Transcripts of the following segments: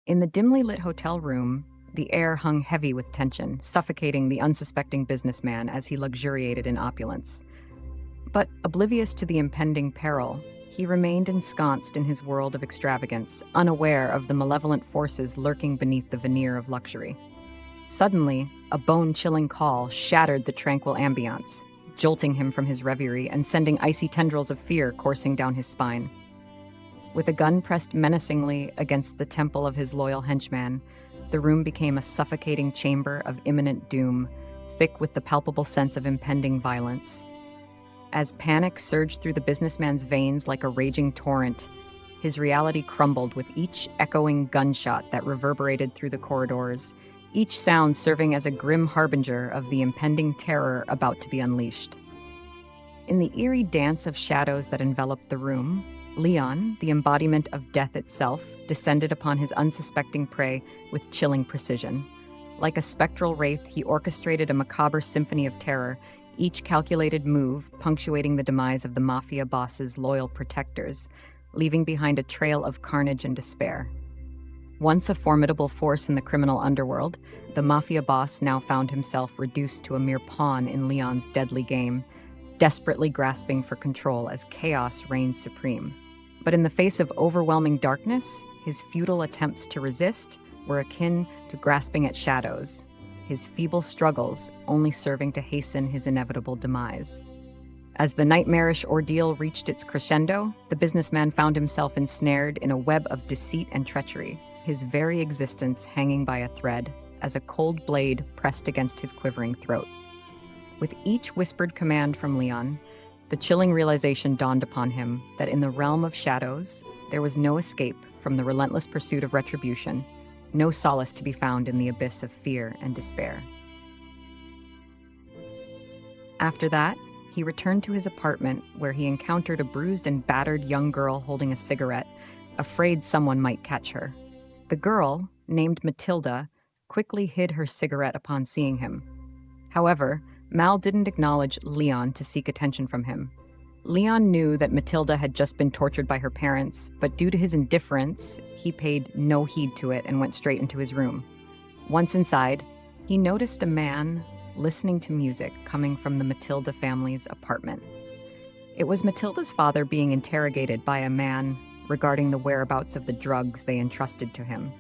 In the dimly lit hotel room, the air hung heavy with tension, suffocating the unsuspecting businessman as he luxuriated in opulence. But oblivious to the impending peril, he remained ensconced in his world of extravagance, unaware of the malevolent forces lurking beneath the veneer of luxury. Suddenly, a bone-chilling call shattered the tranquil ambiance, jolting him from his reverie and sending icy tendrils of fear coursing down his spine. With a gun pressed menacingly against the temple of his loyal henchman, the room became a suffocating chamber of imminent doom, thick with the palpable sense of impending violence. As panic surged through the businessman's veins like a raging torrent, his reality crumbled with each echoing gunshot that reverberated through the corridors, each sound serving as a grim harbinger of the impending terror about to be unleashed. In the eerie dance of shadows that enveloped the room, Leon, the embodiment of death itself, descended upon his unsuspecting prey with chilling precision. Like a spectral wraith, he orchestrated a macabre symphony of terror, each calculated move punctuating the demise of the mafia boss's loyal protectors, leaving behind a trail of carnage and despair. Once a formidable force in the criminal underworld, the mafia boss now found himself reduced to a mere pawn in Leon's deadly game, desperately grasping for control as chaos reigned supreme. But in the face of overwhelming darkness, his futile attempts to resist were akin to grasping at shadows, his feeble struggles only serving to hasten his inevitable demise. As the nightmarish ordeal reached its crescendo, the businessman found himself ensnared in a web of deceit and treachery, his very existence hanging by a thread as a cold blade pressed against his quivering throat. With each whispered command from Leon, the chilling realization dawned upon him that in the realm of shadows, there was no escape from the relentless pursuit of retribution, no solace to be found in the abyss of fear and despair. After that, he returned to his apartment where he encountered a bruised and battered young girl holding a cigarette, afraid someone might catch her. The girl, named Matilda, quickly hid her cigarette upon seeing him. However, Mal didn't acknowledge Leon to seek attention from him. Leon knew that Matilda had just been tortured by her parents, but due to his indifference, he paid no heed to it and went straight into his room. Once inside, he noticed a man listening to music coming from the Matilda family's apartment. It was Matilda's father being interrogated by a man regarding the whereabouts of the drugs they entrusted to him.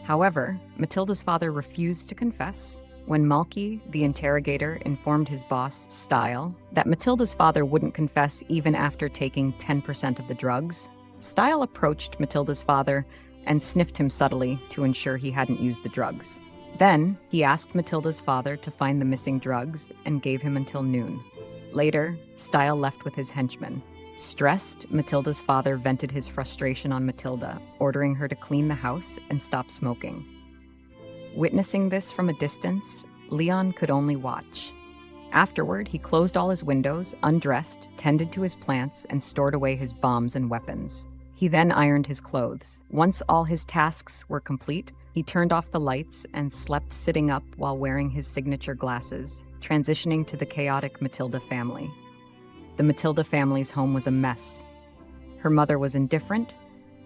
However, Matilda's father refused to confess. When Malky, the interrogator, informed his boss, Style, that Matilda's father wouldn't confess even after taking 10% of the drugs, Style approached Matilda's father and sniffed him subtly to ensure he hadn't used the drugs. Then, he asked Matilda's father to find the missing drugs and gave him until noon. Later, Style left with his henchmen. Stressed, Matilda's father vented his frustration on Matilda, ordering her to clean the house and stop smoking. Witnessing this from a distance, Leon could only watch. Afterward, he closed all his windows, undressed, tended to his plants, and stored away his bombs and weapons. He then ironed his clothes. Once all his tasks were complete, he turned off the lights and slept sitting up while wearing his signature glasses, transitioning to the chaotic Matilda family. The Matilda family's home was a mess. Her mother was indifferent,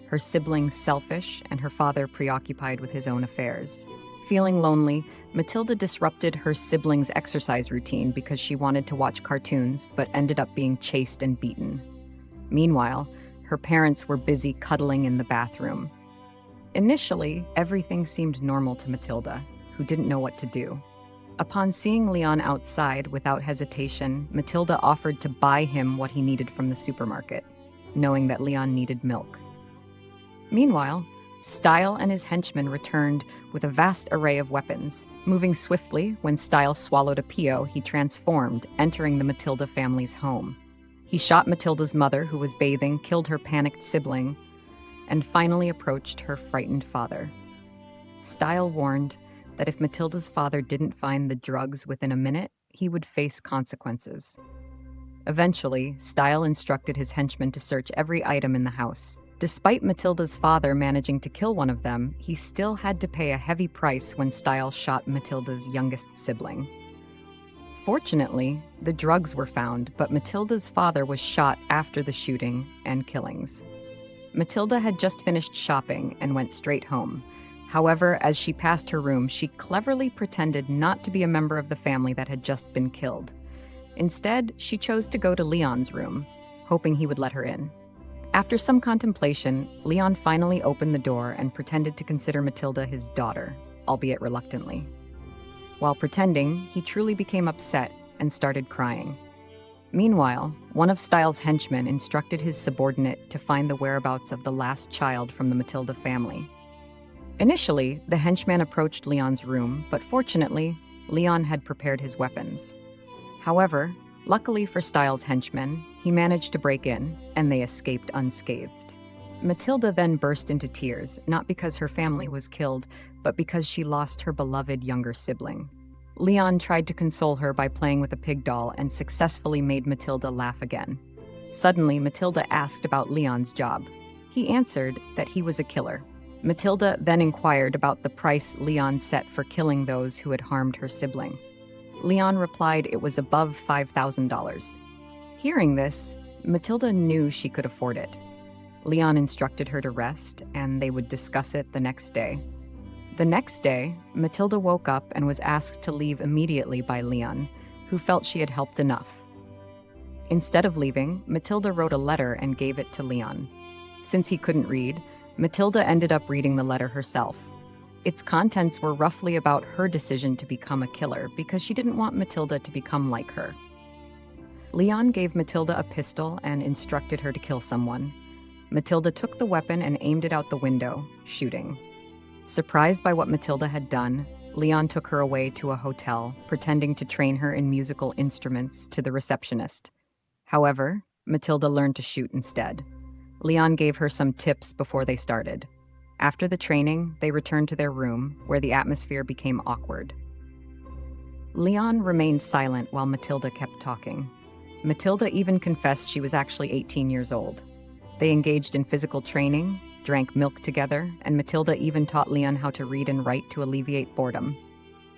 her siblings selfish, and her father preoccupied with his own affairs. Feeling lonely, Matilda disrupted her siblings' exercise routine because she wanted to watch cartoons, but ended up being chased and beaten. Meanwhile, her parents were busy cuddling in the bathroom. Initially, everything seemed normal to Matilda, who didn't know what to do. Upon seeing Leon outside without hesitation, Matilda offered to buy him what he needed from the supermarket, knowing that Leon needed milk. Meanwhile, Style and his henchmen returned with a vast array of weapons. Moving swiftly, when Style swallowed a Pio, he transformed, entering the Matilda family's home. He shot Matilda's mother, who was bathing, killed her panicked sibling, and finally approached her frightened father. Style warned that if Matilda's father didn't find the drugs within a minute, he would face consequences. Eventually, Style instructed his henchmen to search every item in the house. Despite Matilda's father managing to kill one of them, he still had to pay a heavy price when Style shot Matilda's youngest sibling. Fortunately, the drugs were found, but Matilda's father was shot after the shooting and killings. Matilda had just finished shopping and went straight home, However, as she passed her room, she cleverly pretended not to be a member of the family that had just been killed. Instead, she chose to go to Leon's room, hoping he would let her in. After some contemplation, Leon finally opened the door and pretended to consider Matilda his daughter, albeit reluctantly. While pretending, he truly became upset and started crying. Meanwhile, one of Styles' henchmen instructed his subordinate to find the whereabouts of the last child from the Matilda family. Initially, the henchman approached Leon's room, but fortunately, Leon had prepared his weapons. However, luckily for Styles' henchmen, he managed to break in, and they escaped unscathed. Matilda then burst into tears, not because her family was killed, but because she lost her beloved younger sibling. Leon tried to console her by playing with a pig doll and successfully made Matilda laugh again. Suddenly, Matilda asked about Leon's job. He answered that he was a killer. Matilda then inquired about the price Leon set for killing those who had harmed her sibling. Leon replied it was above $5,000. Hearing this, Matilda knew she could afford it. Leon instructed her to rest, and they would discuss it the next day. The next day, Matilda woke up and was asked to leave immediately by Leon, who felt she had helped enough. Instead of leaving, Matilda wrote a letter and gave it to Leon. Since he couldn't read, Matilda ended up reading the letter herself. Its contents were roughly about her decision to become a killer because she didn't want Matilda to become like her. Leon gave Matilda a pistol and instructed her to kill someone. Matilda took the weapon and aimed it out the window, shooting. Surprised by what Matilda had done, Leon took her away to a hotel, pretending to train her in musical instruments to the receptionist. However, Matilda learned to shoot instead. Leon gave her some tips before they started. After the training, they returned to their room, where the atmosphere became awkward. Leon remained silent while Matilda kept talking. Matilda even confessed she was actually 18 years old. They engaged in physical training, drank milk together, and Matilda even taught Leon how to read and write to alleviate boredom.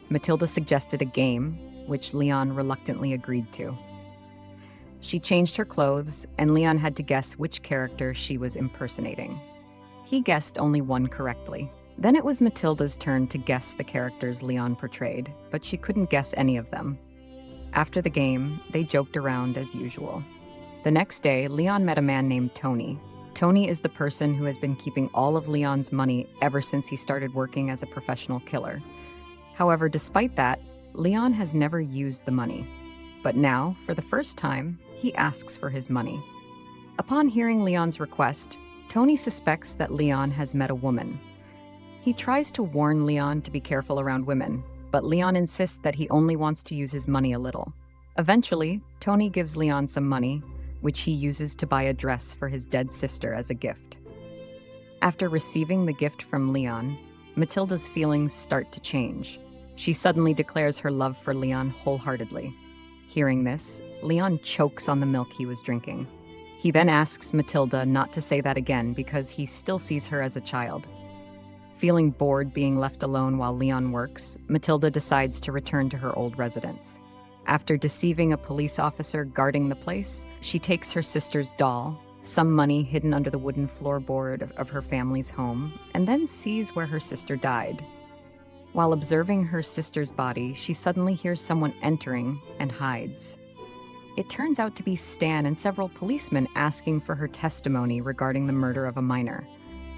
Matilda suggested a game, which Leon reluctantly agreed to. She changed her clothes, and Leon had to guess which character she was impersonating. He guessed only one correctly. Then it was Matilda's turn to guess the characters Leon portrayed, but she couldn't guess any of them. After the game, they joked around as usual. The next day, Leon met a man named Tony. Tony is the person who has been keeping all of Leon's money ever since he started working as a professional killer. However, despite that, Leon has never used the money. But now, for the first time, he asks for his money. Upon hearing Leon's request, Tony suspects that Leon has met a woman. He tries to warn Leon to be careful around women, but Leon insists that he only wants to use his money a little. Eventually, Tony gives Leon some money, which he uses to buy a dress for his dead sister as a gift. After receiving the gift from Leon, Matilda's feelings start to change. She suddenly declares her love for Leon wholeheartedly. Hearing this, Leon chokes on the milk he was drinking. He then asks Matilda not to say that again because he still sees her as a child. Feeling bored being left alone while Leon works, Matilda decides to return to her old residence. After deceiving a police officer guarding the place, she takes her sister's doll, some money hidden under the wooden floorboard of her family's home, and then sees where her sister died. While observing her sister's body, she suddenly hears someone entering and hides. It turns out to be Stan and several policemen asking for her testimony regarding the murder of a minor.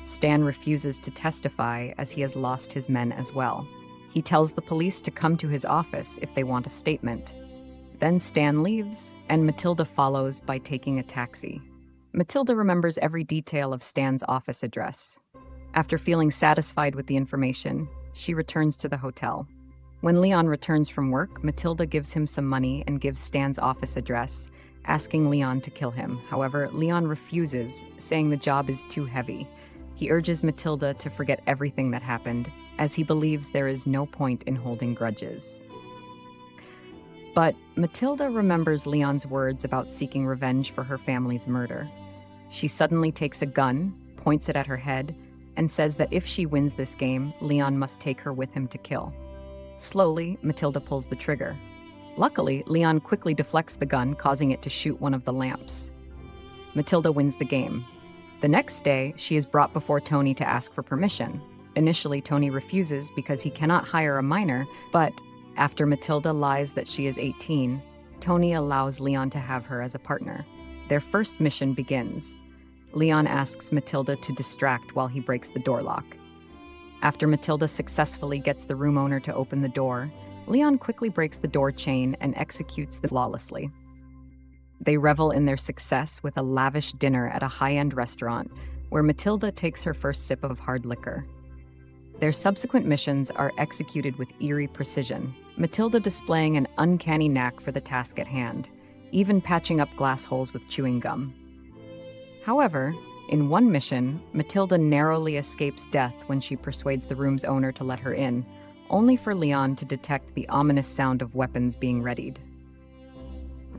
Stan refuses to testify as he has lost his men as well. He tells the police to come to his office if they want a statement. Then Stan leaves, and Matilda follows by taking a taxi. Matilda remembers every detail of Stan's office address. After feeling satisfied with the information, she returns to the hotel. When Leon returns from work, Matilda gives him some money and gives Stan's office address, asking Leon to kill him. However, Leon refuses, saying the job is too heavy. He urges Matilda to forget everything that happened, as he believes there is no point in holding grudges. But Matilda remembers Leon's words about seeking revenge for her family's murder. She suddenly takes a gun, points it at her head, and says that if she wins this game, Leon must take her with him to kill. Slowly, Matilda pulls the trigger. Luckily, Leon quickly deflects the gun, causing it to shoot one of the lamps. Matilda wins the game. The next day, she is brought before Tony to ask for permission. Initially, Tony refuses because he cannot hire a minor, but after Matilda lies that she is 18, Tony allows Leon to have her as a partner. Their first mission begins. Leon asks Matilda to distract while he breaks the door lock. After Matilda successfully gets the room owner to open the door, Leon quickly breaks the door chain and executes them flawlessly. They revel in their success with a lavish dinner at a high-end restaurant where Matilda takes her first sip of hard liquor. Their subsequent missions are executed with eerie precision, Matilda displaying an uncanny knack for the task at hand, even patching up glass holes with chewing gum. However, in one mission, Matilda narrowly escapes death when she persuades the room's owner to let her in, only for Leon to detect the ominous sound of weapons being readied.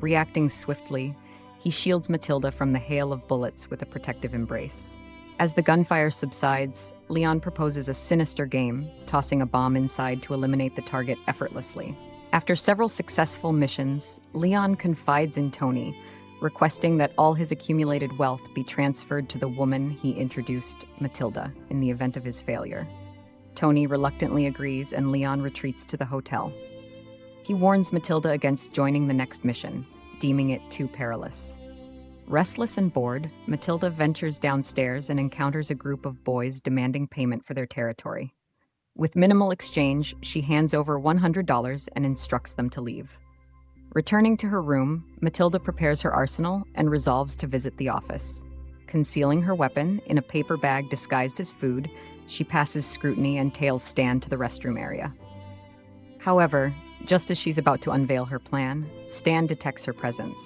Reacting swiftly, he shields Matilda from the hail of bullets with a protective embrace. As the gunfire subsides, Leon proposes a sinister game, tossing a bomb inside to eliminate the target effortlessly. After several successful missions, Leon confides in Tony, requesting that all his accumulated wealth be transferred to the woman he introduced, Matilda, in the event of his failure. Tony reluctantly agrees and Leon retreats to the hotel. He warns Matilda against joining the next mission, deeming it too perilous. Restless and bored, Matilda ventures downstairs and encounters a group of boys demanding payment for their territory. With minimal exchange, she hands over $100 and instructs them to leave. Returning to her room, Matilda prepares her arsenal and resolves to visit the office. Concealing her weapon in a paper bag disguised as food, she passes scrutiny and tails Stan to the restroom area. However, just as she's about to unveil her plan, Stan detects her presence.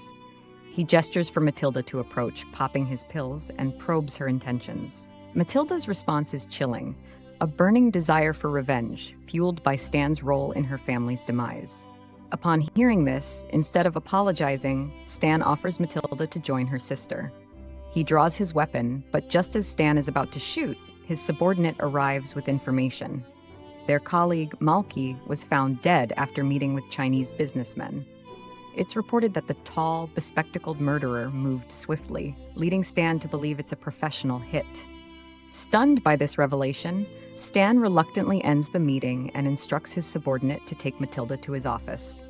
He gestures for Matilda to approach, popping his pills, and probes her intentions. Matilda's response is chilling, a burning desire for revenge, fueled by Stan's role in her family's demise. Upon hearing this, instead of apologizing, Stan offers Matilda to join her sister. He draws his weapon, but just as Stan is about to shoot, his subordinate arrives with information. Their colleague, Malky, was found dead after meeting with Chinese businessmen. It's reported that the tall, bespectacled murderer moved swiftly, leading Stan to believe it's a professional hit. Stunned by this revelation, Stan reluctantly ends the meeting and instructs his subordinate to take Matilda to his office.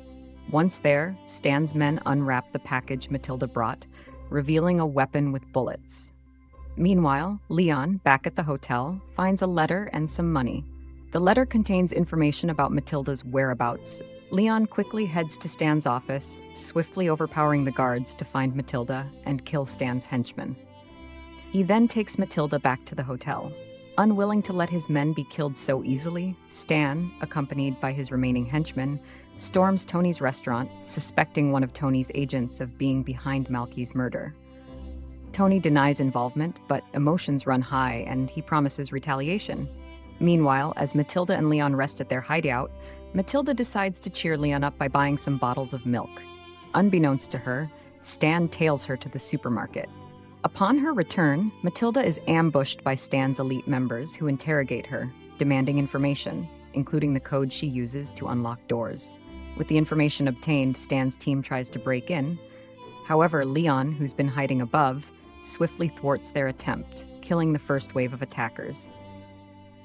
Once there, Stan's men unwrap the package Matilda brought, revealing a weapon with bullets. Meanwhile, Leon, back at the hotel, finds a letter and some money. The letter contains information about Matilda's whereabouts. Leon quickly heads to Stan's office, swiftly overpowering the guards to find Matilda and kill Stan's henchmen. He then takes Matilda back to the hotel. Unwilling to let his men be killed so easily, Stan, accompanied by his remaining henchmen, storms Tony's restaurant, suspecting one of Tony's agents of being behind Malky's murder. Tony denies involvement, but emotions run high and he promises retaliation. Meanwhile, as Matilda and Leon rest at their hideout, Matilda decides to cheer Leon up by buying some bottles of milk. Unbeknownst to her, Stan tails her to the supermarket. Upon her return, Matilda is ambushed by Stan's elite members who interrogate her, demanding information, including the code she uses to unlock doors. With the information obtained, Stan's team tries to break in. However, Leon, who's been hiding above, swiftly thwarts their attempt, killing the first wave of attackers.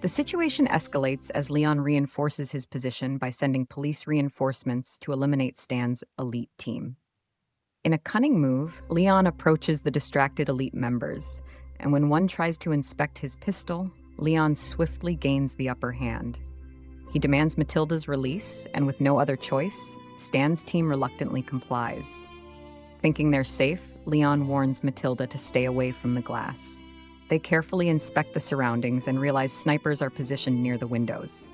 The situation escalates as Leon reinforces his position by sending police reinforcements to eliminate Stan's elite team. In a cunning move, Leon approaches the distracted elite members, and when one tries to inspect his pistol, Leon swiftly gains the upper hand. He demands Matilda's release, and with no other choice, Stan's team reluctantly complies. Thinking they're safe, Leon warns Matilda to stay away from the glass. They carefully inspect the surroundings and realize snipers are positioned near the windows.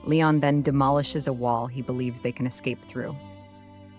Leon then demolishes a wall he believes they can escape through.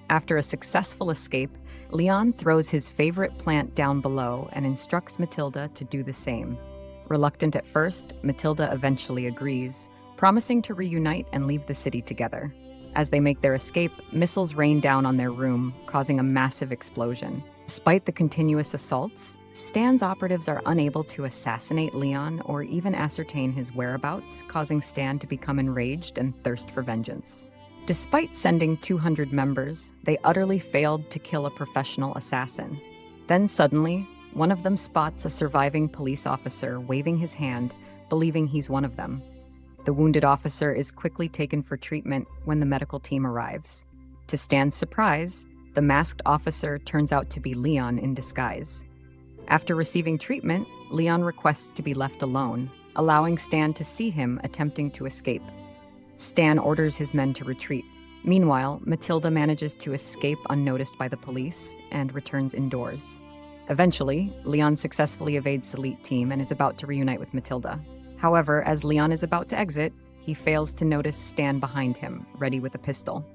After a successful escape, Leon throws his favorite plant down below and instructs Matilda to do the same. Reluctant at first, Matilda eventually agrees, promising to reunite and leave the city together. As they make their escape, missiles rain down on their room, causing a massive explosion. Despite the continuous assaults, Stan's operatives are unable to assassinate Leon or even ascertain his whereabouts, causing Stan to become enraged and thirst for vengeance. Despite sending 200 members, they utterly failed to kill a professional assassin. Then suddenly, one of them spots a surviving police officer waving his hand, believing he's one of them. The wounded officer is quickly taken for treatment when the medical team arrives. To Stan's surprise, the masked officer turns out to be Leon in disguise. After receiving treatment, Leon requests to be left alone, allowing Stan to see him attempting to escape. Stan orders his men to retreat. Meanwhile, Matilda manages to escape unnoticed by the police and returns indoors. Eventually, Leon successfully evades the elite team and is about to reunite with Matilda. However, as Leon is about to exit, he fails to notice Stan behind him, ready with a pistol.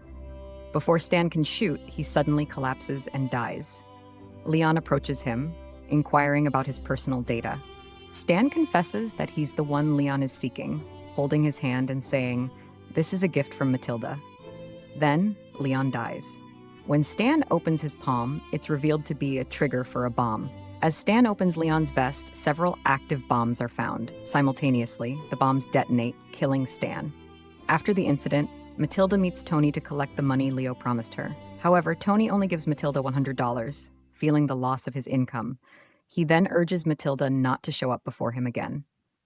Before Stan can shoot, he suddenly collapses and dies. Leon approaches him, inquiring about his personal data. Stan confesses that he's the one Leon is seeking, holding his hand and saying, "This is a gift from Matilda." Then, Leon dies. When Stan opens his palm, it's revealed to be a trigger for a bomb. As Stan opens Leon's vest, several active bombs are found. Simultaneously, the bombs detonate, killing Stan. After the incident, Matilda meets Tony to collect the money Leo promised her. However, Tony only gives Matilda $100, feeling the loss of his income. He then urges Matilda not to show up before him again.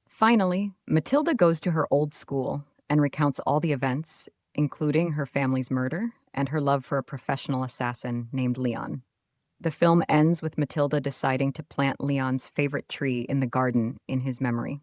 Finally, Matilda goes to her old school and recounts all the events, including her family's murder and her love for a professional assassin named Leon. The film ends with Matilda deciding to plant Leon's favorite tree in the garden in his memory.